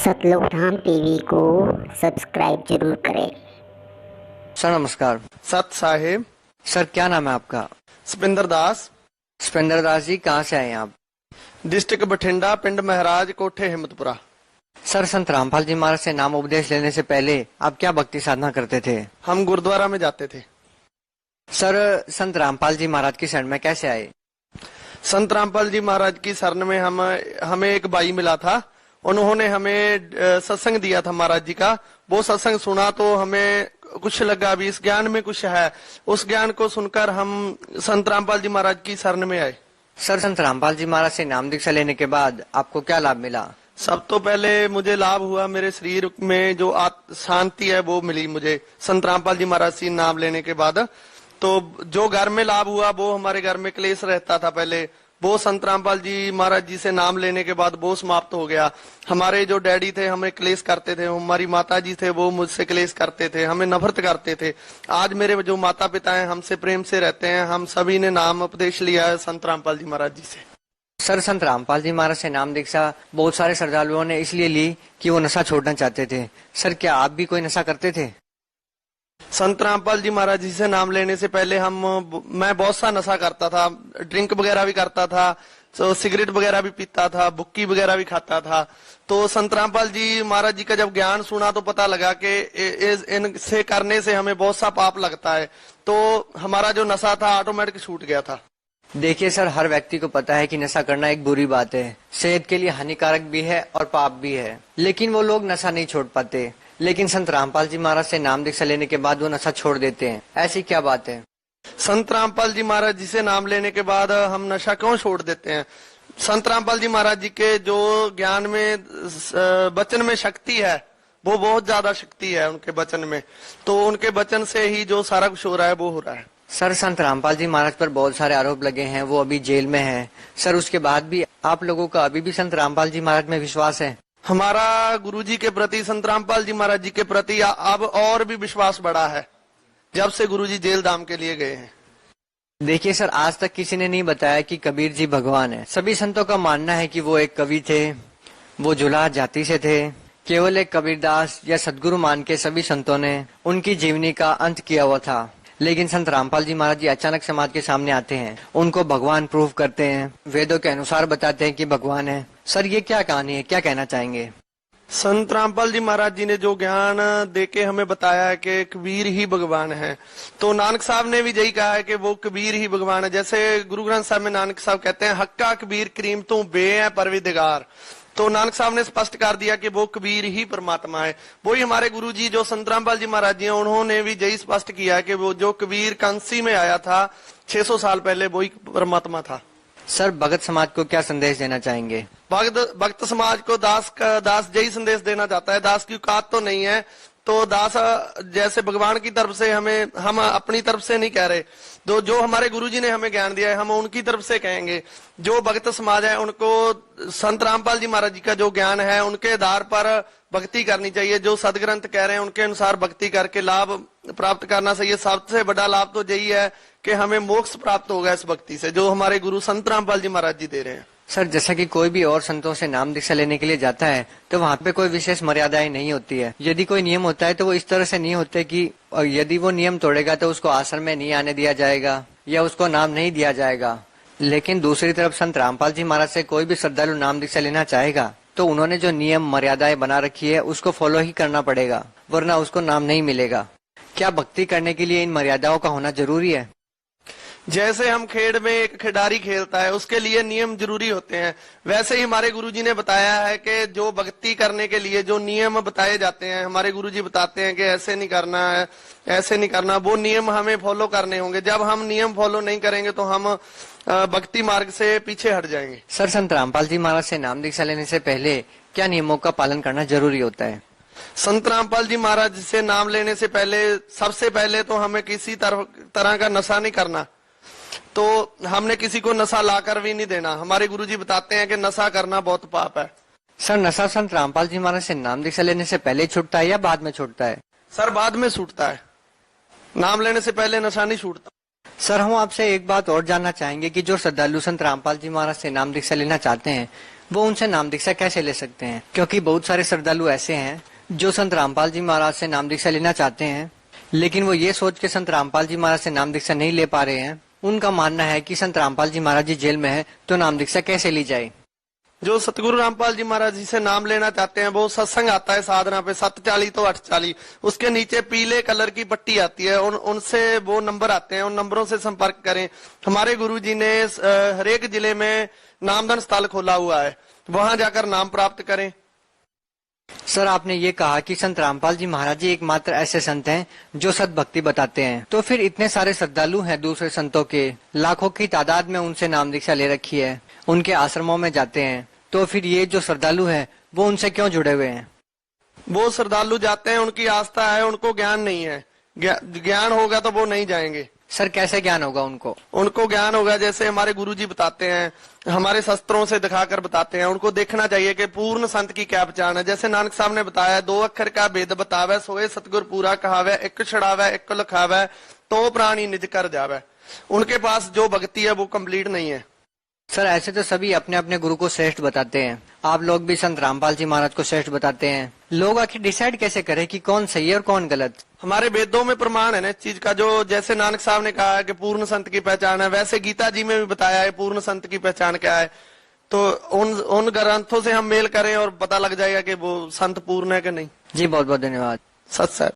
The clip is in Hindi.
सतलोक धाम टीवी को सब्सक्राइब जरूर करें। सर नमस्कार। सत साहेब। सर क्या नाम है आपका? सपिंदर दास। सपिंदर दास जी, कहाँ से आए हैं आप? डिस्ट्रिक्ट बठिंडा, पिंड महराज, कोठे हिम्मतपुरा। सर संत रामपाल जी महाराज से नाम उपदेश लेने से पहले आप क्या भक्ति साधना करते थे? हम गुरुद्वारा में जाते थे। सर संत रामपाल जी महाराज की शरण में कैसे आए? संत रामपाल जी महाराज की शरण में हमें एक भाई मिला था। उन्होंने हमें सत्संग दिया था महाराज जी का। वो सत्संग सुना तो हमें कुछ लगा, अभी इस ज्ञान में कुछ है। उस ज्ञान को सुनकर हम संत रामपाल जी महाराज की शरण में आए। सर संत रामपाल जी महाराज से नाम दीक्षा लेने के बाद आपको क्या लाभ मिला? सब तो पहले मुझे लाभ हुआ, मेरे शरीर में जो शांति है वो मिली मुझे संत रामपाल जी महाराज से नाम लेने के बाद। तो जो घर में लाभ हुआ, वो हमारे घर में क्लेश रहता था पहले, वो संत रामपाल जी महाराज जी से नाम लेने के बाद वो समाप्त हो गया। हमारे जो डैडी थे हमें क्लेश करते थे, हमारी माता जी थे वो मुझसे क्लेश करते थे, हमें नफरत करते थे। आज मेरे जो माता पिता हैं हमसे प्रेम से रहते हैं। हम सभी ने नाम उपदेश लिया है संत रामपाल जी महाराज जी से। सर संत रामपाल जी महाराज से नाम दीक्षा बहुत सारे श्रद्धालुओं ने इसलिए ली कि वो नशा छोड़ना चाहते थे। सर क्या आप भी कोई नशा करते थे? संत रामपाल जी महाराज जी से नाम लेने से पहले मैं बहुत सा नशा करता था। ड्रिंक वगैरह भी करता था, तो सिगरेट वगैरह भी पीता था, बुक्की वगैरह भी खाता था। तो संत रामपाल जी महाराज जी का जब ज्ञान सुना तो पता लगा कि इनसे करने से हमें बहुत सा पाप लगता है। तो हमारा जो नशा था ऑटोमेटिक छूट गया था। देखिए सर, हर व्यक्ति को पता है कि नशा करना एक बुरी बात है, सेहत के लिए हानिकारक भी है और पाप भी है, लेकिन वो लोग नशा नहीं छोड़ पाते। लेकिन संत रामपाल जी महाराज से नाम दीक्षा लेने के बाद वो नशा छोड़ देते हैं, ऐसी क्या बात है? संत रामपाल जी महाराज जी से नाम लेने के बाद हम नशा क्यों छोड़ देते हैं? संत रामपाल जी महाराज जी के जो ज्ञान में वचन में शक्ति है, वो बहुत ज्यादा शक्ति है उनके वचन में। तो उनके वचन से ही जो सारा कुछ हो रहा है वो हो रहा है। सर संत रामपाल जी महाराज पर बहुत सारे आरोप लगे हैं, वो अभी जेल में हैं। सर उसके बाद भी आप लोगों का अभी भी संत रामपाल जी महाराज में विश्वास है? हमारा गुरुजी के प्रति, संत रामपाल जी महाराज जी के प्रति अब और भी विश्वास बढ़ा है जब से गुरुजी जेल धाम के लिए गए हैं। देखिए सर, आज तक किसी ने नहीं बताया कि कबीर जी भगवान है। सभी संतों का मानना है कि वो एक कवि थे, वो जुलाहा जाति से थे। केवल एक कबीरदास या सदगुरु मान के सभी संतों ने उनकी जीवनी का अंत किया हुआ था। लेकिन संत रामपाल जी महाराज जी अचानक समाज के सामने आते हैं, उनको भगवान प्रूव करते हैं, वेदों के अनुसार बताते हैं कि भगवान है। सर ये क्या कहानी है, क्या कहना चाहेंगे? संत रामपाल जी महाराज जी ने जो ज्ञान देके हमें बताया है कि कबीर ही भगवान है, तो नानक साहब ने भी यही कहा है कि वो कबीर ही भगवान है। जैसे गुरु ग्रंथ साहब में नानक साहब कहते हैं, हक्का कबीर करीम तू बे है परविदगार। तो नानक साहब ने स्पष्ट कर दिया कि वो कबीर ही परमात्मा है। वही हमारे गुरु जी जो संत रामपाल जी महाराज जी हैं, उन्होंने भी यही स्पष्ट किया है कि वो जो कबीर कांसी में आया था 600 साल पहले, वही परमात्मा था। सर भगत समाज को क्या संदेश देना चाहेंगे? भक्त समाज को दास यही संदेश देना चाहता है। दास की औकात तो नहीं है, तो दास जैसे भगवान की तरफ से हम अपनी तरफ से नहीं कह रहे। जो हमारे गुरुजी ने हमें ज्ञान दिया है हम उनकी तरफ से कहेंगे। जो भक्त समाज है उनको संत रामपाल जी महाराज जी का जो ज्ञान है उनके आधार पर भक्ति करनी चाहिए। जो सदग्रंथ कह रहे हैं उनके अनुसार भक्ति करके लाभ प्राप्त करना चाहिए। सबसे बड़ा लाभ तो यही है कि हमें मोक्ष प्राप्त होगा इस भक्ति से, जो हमारे गुरु संत रामपाल जी महाराज जी दे रहे हैं। सर जैसा कि कोई भी और संतों से नाम दीक्षा लेने के लिए जाता है तो वहाँ पे कोई विशेष मर्यादाएं नहीं होती है। यदि कोई नियम होता है तो वो इस तरह से नहीं होते कि यदि वो नियम तोड़ेगा तो उसको आश्रम में नहीं आने दिया जाएगा या उसको नाम नहीं दिया जाएगा। लेकिन दूसरी तरफ संत रामपाल जी महाराज से कोई भी श्रद्धालु नाम दीक्षा लेना चाहेगा तो उन्होंने जो नियम मर्यादाएं बना रखी है उसको फॉलो ही करना पड़ेगा, वरना उसको नाम नहीं मिलेगा। क्या भक्ति करने के लिए इन मर्यादाओं का होना जरूरी है? जैसे हम खेल में एक खिलाड़ी खेलता है उसके लिए नियम जरूरी होते हैं, वैसे ही हमारे गुरुजी ने बताया है कि जो भक्ति करने के लिए जो नियम बताए जाते हैं, हमारे गुरुजी बताते हैं कि ऐसे नहीं करना है, ऐसे नहीं करना, वो नियम हमें फॉलो करने होंगे। जब हम नियम फॉलो नहीं करेंगे तो हम भक्ति मार्ग से पीछे हट जाएंगे। सर संत रामपाल जी महाराज से नाम दीक्षा लेने से पहले क्या नियमों का पालन करना जरूरी होता है? संत रामपाल जी महाराज से नाम लेने से पहले सबसे पहले तो हमें किसी तरह का नशा नहीं करना। तो हमने किसी को नशा लाकर भी नहीं देना। हमारे गुरुजी बताते हैं कि नशा करना बहुत पाप है। सर नशा संत रामपाल जी महाराज से नाम दीक्षा लेने से पहले छूटता है या बाद में छूटता है? सर बाद में छूटता है, नाम लेने से पहले नशा नहीं छूटता। सर हम आपसे एक बात और जानना चाहेंगे कि जो श्रद्धालु संत रामपाल जी महाराज से नाम दीक्षा लेना चाहते हैं वो उनसे नाम दीक्षा कैसे ले सकते हैं? क्योंकि बहुत सारे श्रद्धालु ऐसे हैं जो संत रामपाल जी महाराज से नाम दीक्षा लेना चाहते हैं, लेकिन वो ये सोच के संत रामपाल जी महाराज से नाम दीक्षा नहीं ले पा रहे हैं। उनका मानना है कि संत रामपाल जी महाराज जी जेल में है तो नाम दीक्षा कैसे ली जाए। जो सतगुरु रामपाल जी महाराज जी से नाम लेना चाहते हैं, वो सत्संग आता है साधना पे 740 तो 840, उसके नीचे पीले कलर की पट्टी आती है, उनसे वो नंबर आते हैं, उन नंबरों से संपर्क करें। हमारे गुरु जी ने हरेक जिले में नामधन स्थल खोला हुआ है, वहां जाकर नाम प्राप्त करें। सर, आपने ये कहा कि संत रामपाल जी महाराज जी एकमात्र ऐसे संत हैं जो सत भक्ति बताते हैं, तो फिर इतने सारे श्रद्धालु हैं दूसरे संतों के, लाखों की तादाद में उनसे नाम दीक्षा ले रखी है, उनके आश्रमों में जाते हैं, तो फिर ये जो श्रद्धालु है वो उनसे क्यों जुड़े हुए हैं? वो श्रद्धालु जाते हैं, उनकी आस्था है, उनको ज्ञान नहीं है। ज्ञान होगा तो वो नहीं जाएंगे। सर, कैसे ज्ञान होगा उनको? उनको ज्ञान होगा जैसे हमारे गुरुजी बताते हैं, हमारे शस्त्रों से दिखाकर बताते हैं। उनको देखना चाहिए कि पूर्ण संत की क्या पहचान है। जैसे नानक साहब ने बताया, 2 अक्षर का भेद बतावे, सोए सतगुर पूरा कहावे, एक छड़ावे एक लिखावे, तो प्राणी निज कर जावे। उनके पास जो भक्ति है वो कंप्लीट नहीं है। सर, ऐसे तो सभी अपने अपने गुरु को श्रेष्ठ बताते हैं, आप लोग भी संत रामपाल जी महाराज को श्रेष्ठ बताते हैं। लोग आखिर डिसाइड कैसे करें कि कौन सही है और कौन गलत? हमारे वेदों में प्रमाण है ना इस चीज का। जो जैसे नानक साहब ने कहा है कि पूर्ण संत की पहचान है, वैसे गीता जी में भी बताया है पूर्ण संत की पहचान क्या है। तो उन ग्रंथों से हम मेल करें और पता लग जाएगा कि वो संत पूर्ण है कि नहीं। जी, बहुत बहुत धन्यवाद। सत साहब।